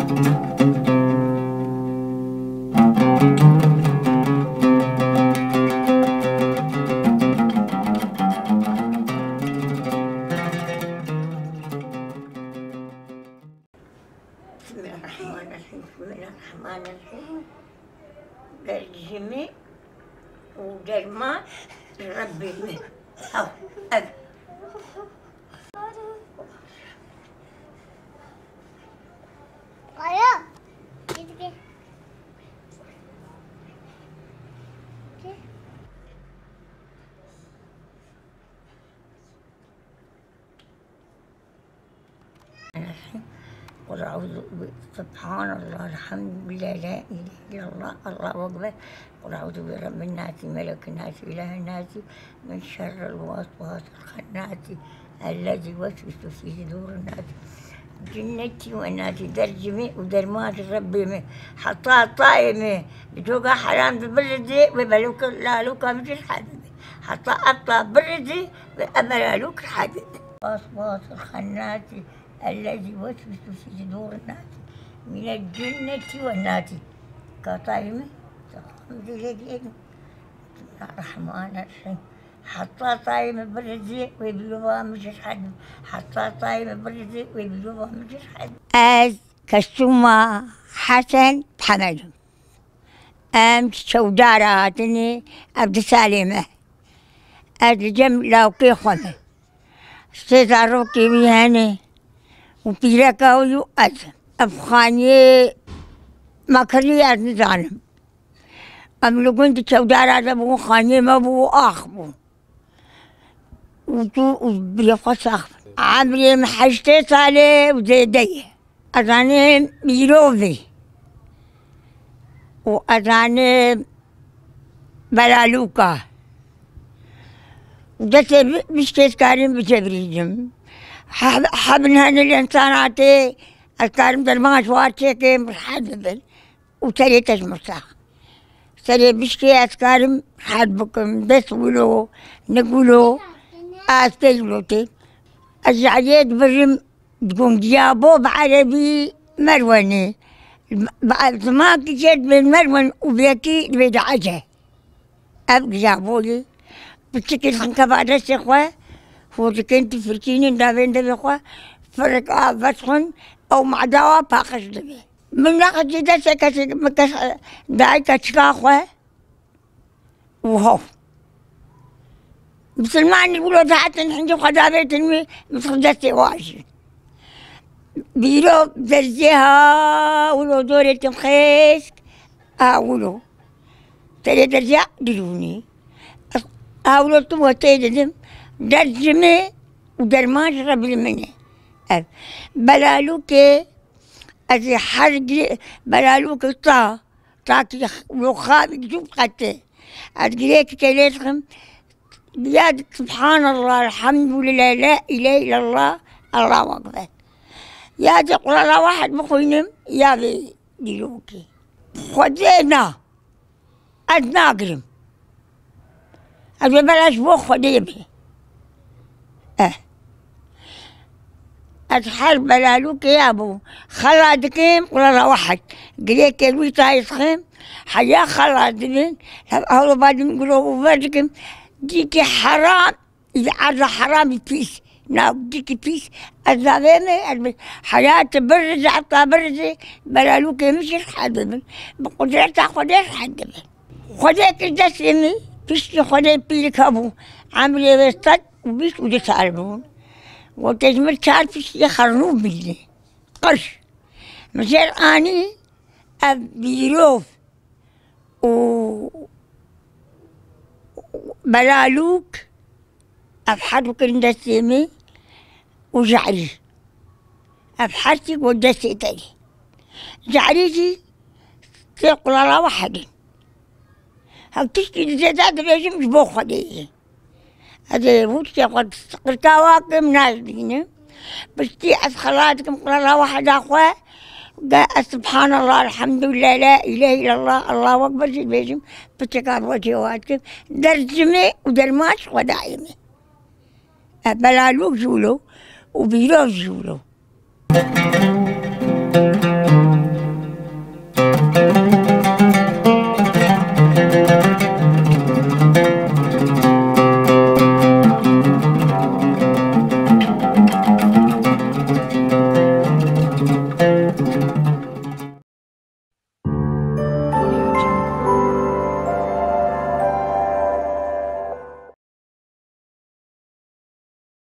بسم الله الرحمن الرحيم. بسم الله الرحمن الرحيم. درجمي ودرما ربي من أو أب قل أعوذ سبحان الله الحمد لله لا إله إلا الله الله أكبر. قل أعوذ برب الناس ملك الناس إله الناس من شر الوسواس الخناس الذي يوسوس في صدور الناس جنتي والناس. درجمي ودرمات ربي حطها طايمة بتوقع حرام ببردي وبلوك لالوك مش الحبيبي حطها أطلع بردي وأملالوك الحبيبي. وسواس الخناس الذي يوسوس في صدور الناس من الجنة والناس. كطايمة الحمد لله الرحمن الرحيم. حطها طايمة بردي ويبلوها مش حد حطها طايمة بردي ويبلوها مش حد. از كسوما حسن حمد أمس شوداراتني عبد سالمة أدجم لاوكي خمه ستاروكي بيهاني وبيركا ويؤذ أفخاني مكريات نظام أملكون تشودارات أبو خاني ما بو أخبو وبيفقى سخف عمري محشتي صالي وزيدي أذاني بيروفي وأذاني بلالوكا ودسي بشكيت كارم بجبريجم حبنها الإنساناتي الكارم درماش وارتيكي مرحبا وتريتش مرساخ سري بشكي أسكارم حربكم بس ولو نقولو أستيلوتي الزعيد برم تقوم جابو بعربي مرواني بعد ما كجيت بالمرون وبيكي بدعجة أبقى جابولي بتشكل خنكا بعد السخوة فوتكين تفركيني دابين دبيخوة فرق بسخن أو معداوة باقش دبي من ناقص جدا سكاسي مكاس داي كتشكاخوة وهو بسلمان يقولوا تحت نحن خدابي تنمي متخدستي واجد بيرو درجها ولو دوري تمخيسك ولو تري درجة دلوني ولو تبغى تيدم درجمي ودرماش ربي مني بلالوكي أزي حرق بلالوكي طاكي ولو خابك جوب قتي أتقريك كليتكم بياد سبحان الله الحمد لله لا إله إلا الله الله أكبر. يا تقول الله واحد مخينم يا بي دلوكي خدينا أدناقرم أبي بلاش بو خديبي أتحال بلالوكي يا أبو خلادكيم قول الله واحد قريك الويتا يسخيم حيا خلادكيم هلو بعد يقولوا بردكم ديكي حرام إذا عرض حرام يبيس ديكي بيس الزابيني حياة برز عطا برزي بلالوكي مش الحبيب بقدرتها خديش حدبي خديك الدسمي بيش خدي بيلك أبو عامل يستد وبيش ودي سالبون وتجمل شعر فيش يخرنوه بيلي قش مجال أني بيروف بلالوك أبحرك الدسمي وجعلي أبحرتك والدسي تاني جعليتي تقول الله واحد هكتشكي زيادات ريجم جبو خديه هذا وش يقعد الكواكب نازلين بس تي أسخلاتكم قل الله واحد أخوة سبحان الله الحمد لله لا إله إلا الله الله أكبر بيجم بتكار وجهواتكم درجمي ودرماش ودايمي بلالوك جولو وبيروف جولو